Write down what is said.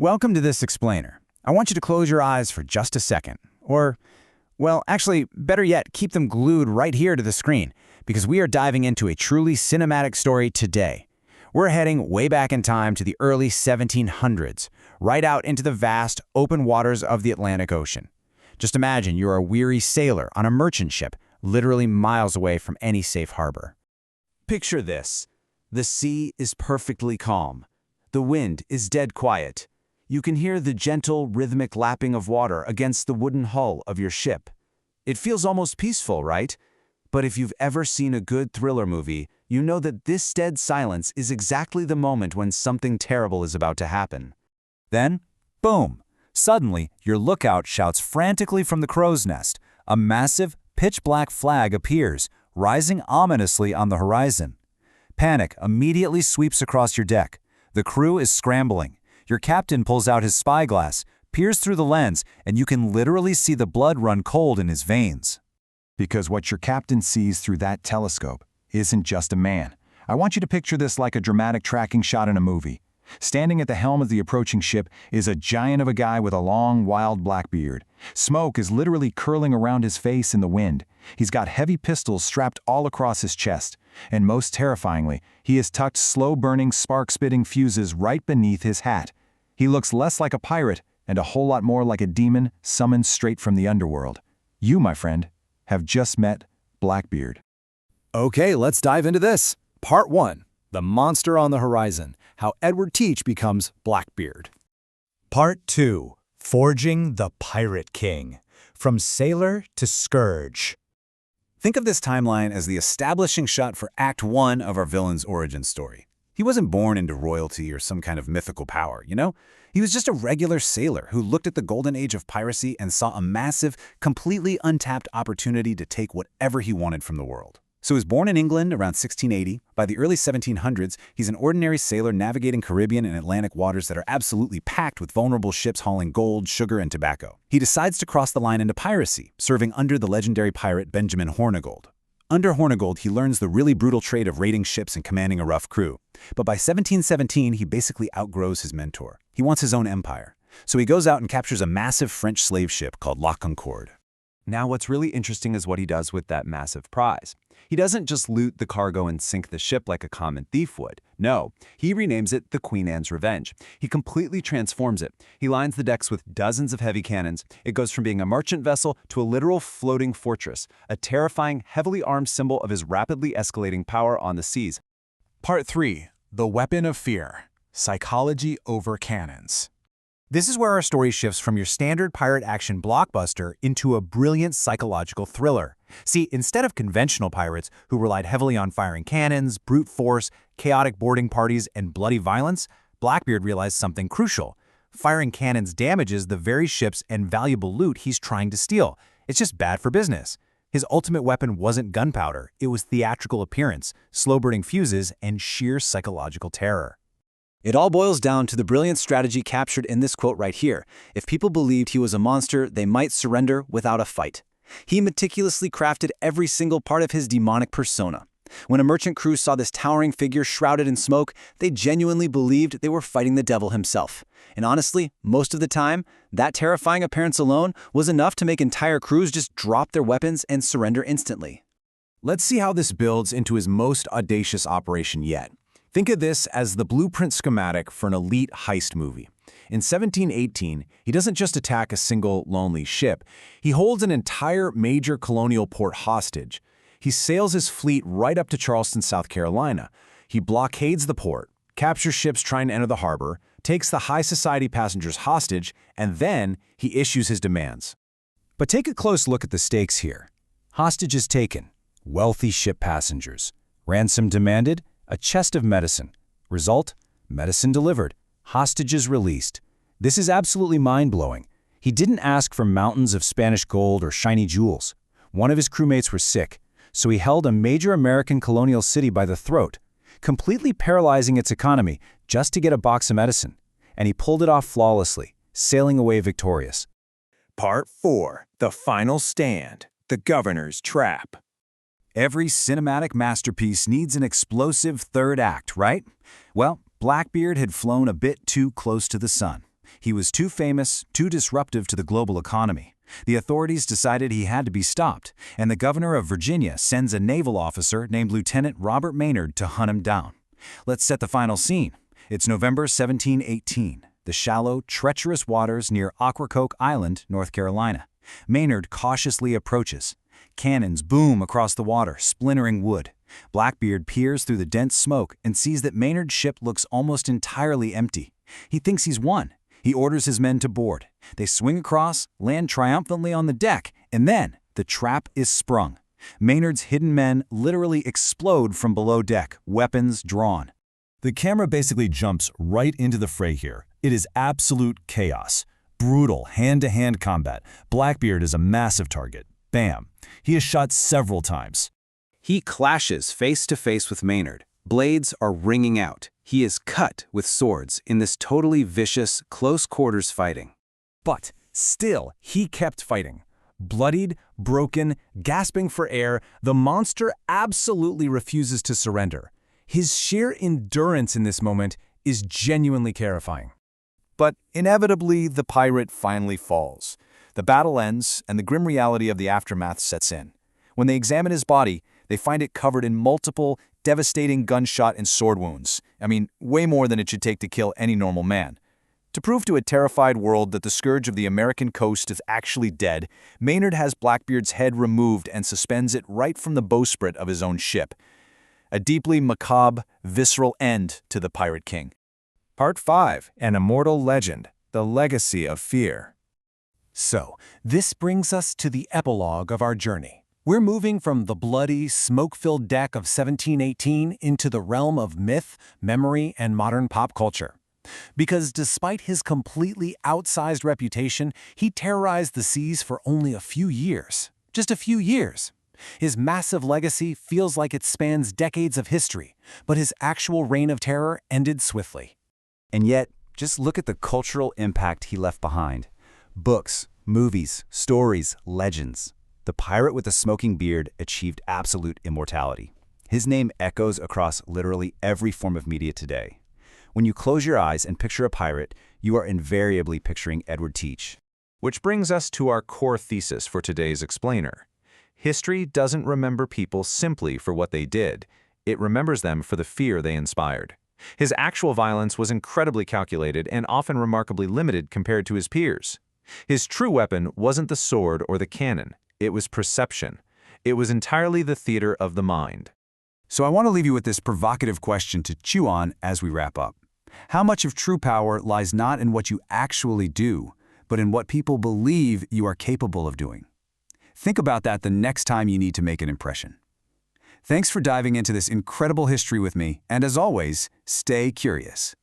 Welcome to this explainer. I want you to close your eyes for just a second. Or, well, actually, better yet, keep them glued right here to the screen, because we are diving into a truly cinematic story today. We're heading way back in time to the early 1700s, right out into the vast, open waters of the Atlantic Ocean. Just imagine you're a weary sailor on a merchant ship, literally miles away from any safe harbor. Picture this. The sea is perfectly calm. The wind is dead quiet. You can hear the gentle, rhythmic lapping of water against the wooden hull of your ship. It feels almost peaceful, right? But if you've ever seen a good thriller movie, you know that this dead silence is exactly the moment when something terrible is about to happen. Then, boom! Suddenly, your lookout shouts frantically from the crow's nest. A massive, pitch-black flag appears, rising ominously on the horizon. Panic immediately sweeps across your deck. The crew is scrambling. Your captain pulls out his spyglass, peers through the lens, and you can literally see the blood run cold in his veins. Because what your captain sees through that telescope isn't just a man. I want you to picture this like a dramatic tracking shot in a movie. Standing at the helm of the approaching ship is a giant of a guy with a long, wild black beard. Smoke is literally curling around his face in the wind. He's got heavy pistols strapped all across his chest. And most terrifyingly, he has tucked slow-burning, spark-spitting fuses right beneath his hat. He looks less like a pirate and a whole lot more like a demon summoned straight from the underworld. You, my friend, have just met Blackbeard. Okay, let's dive into this. Part 1. The Monster on the Horizon. How Edward Teach becomes Blackbeard. Part 2. Forging the Pirate King. From Sailor to Scourge. Think of this timeline as the establishing shot for Act 1 of our villain's origin story. He wasn't born into royalty or some kind of mythical power, you know? He was just a regular sailor who looked at the golden age of piracy and saw a massive, completely untapped opportunity to take whatever he wanted from the world. So he was born in England around 1680. By the early 1700s, he's an ordinary sailor navigating Caribbean and Atlantic waters that are absolutely packed with vulnerable ships hauling gold, sugar, and tobacco. He decides to cross the line into piracy, serving under the legendary pirate Benjamin Hornigold. Under Hornigold, he learns the really brutal trade of raiding ships and commanding a rough crew. But by 1717, he basically outgrows his mentor. He wants his own empire. So he goes out and captures a massive French slave ship called La Concorde. Now what's really interesting is what he does with that massive prize. He doesn't just loot the cargo and sink the ship like a common thief would. No, he renames it the Queen Anne's Revenge. He completely transforms it. He lines the decks with dozens of heavy cannons. It goes from being a merchant vessel to a literal floating fortress, a terrifying, heavily armed symbol of his rapidly escalating power on the seas. Part 3. The Weapon of Fear. Psychology over Cannons. This is where our story shifts from your standard pirate action blockbuster into a brilliant psychological thriller. See, instead of conventional pirates who relied heavily on firing cannons, brute force, chaotic boarding parties, and bloody violence, Blackbeard realized something crucial. Firing cannons damages the very ships and valuable loot he's trying to steal. It's just bad for business. His ultimate weapon wasn't gunpowder, it was theatrical appearance, slow-burning fuses, and sheer psychological terror. It all boils down to the brilliant strategy captured in this quote right here. If people believed he was a monster, they might surrender without a fight. He meticulously crafted every single part of his demonic persona. When a merchant crew saw this towering figure shrouded in smoke, they genuinely believed they were fighting the devil himself. And honestly, most of the time, that terrifying appearance alone was enough to make entire crews just drop their weapons and surrender instantly. Let's see how this builds into his most audacious operation yet. Think of this as the blueprint schematic for an elite heist movie. In 1718, he doesn't just attack a single lonely ship, he holds an entire major colonial port hostage. He sails his fleet right up to Charleston, South Carolina. He blockades the port, captures ships trying to enter the harbor, takes the high society passengers hostage, and then he issues his demands. But take a close look at the stakes here. Hostages taken, wealthy ship passengers. Ransom demanded, a chest of medicine. Result, medicine delivered, hostages released. This is absolutely mind-blowing. He didn't ask for mountains of Spanish gold or shiny jewels. One of his crewmates were sick, so he held a major American colonial city by the throat, completely paralyzing its economy just to get a box of medicine. And he pulled it off flawlessly, sailing away victorious. Part 4. The Final Stand. The Governor's Trap. Every cinematic masterpiece needs an explosive third act, right? Well, Blackbeard had flown a bit too close to the sun. He was too famous, too disruptive to the global economy. The authorities decided he had to be stopped, and the governor of Virginia sends a naval officer named Lieutenant Robert Maynard to hunt him down. Let's set the final scene. It's November 1718, the shallow, treacherous waters near Ocracoke Island, North Carolina. Maynard cautiously approaches. Cannons boom across the water, splintering wood. Blackbeard peers through the dense smoke and sees that Maynard's ship looks almost entirely empty. He thinks he's won. He orders his men to board. They swing across, land triumphantly on the deck, and then the trap is sprung. Maynard's hidden men literally explode from below deck, weapons drawn. The camera basically jumps right into the fray here. It is absolute chaos. Brutal, hand-to-hand combat. Blackbeard is a massive target. Bam. He is shot several times. He clashes face to face with Maynard. Blades are ringing out. He is cut with swords in this totally vicious, close-quarters fighting. But still, he kept fighting. Bloodied, broken, gasping for air, the monster absolutely refuses to surrender. His sheer endurance in this moment is genuinely terrifying. But inevitably, the pirate finally falls. The battle ends, and the grim reality of the aftermath sets in. When they examine his body, they find it covered in multiple, devastating gunshot and sword wounds. I mean, way more than it should take to kill any normal man. To prove to a terrified world that the scourge of the American coast is actually dead, Maynard has Blackbeard's head removed and suspends it right from the bowsprit of his own ship. A deeply macabre, visceral end to the Pirate King. Part 5. An Immortal Legend, The Legacy of Fear. So, this brings us to the epilogue of our journey. We're moving from the bloody, smoke-filled deck of 1718 into the realm of myth, memory, and modern pop culture. Because despite his completely outsized reputation, he terrorized the seas for only a few years. Just a few years. His massive legacy feels like it spans decades of history, but his actual reign of terror ended swiftly. And yet, just look at the cultural impact he left behind. Books, movies, stories, legends. The pirate with the smoking beard achieved absolute immortality. His name echoes across literally every form of media today. When you close your eyes and picture a pirate, you are invariably picturing Edward Teach. Which brings us to our core thesis for today's explainer. History doesn't remember people simply for what they did. It remembers them for the fear they inspired. His actual violence was incredibly calculated and often remarkably limited compared to his peers. His true weapon wasn't the sword or the cannon. It was perception. It was entirely the theater of the mind. So I want to leave you with this provocative question to chew on as we wrap up. How much of true power lies not in what you actually do, but in what people believe you are capable of doing? Think about that the next time you need to make an impression. Thanks for diving into this incredible history with me, and as always, stay curious.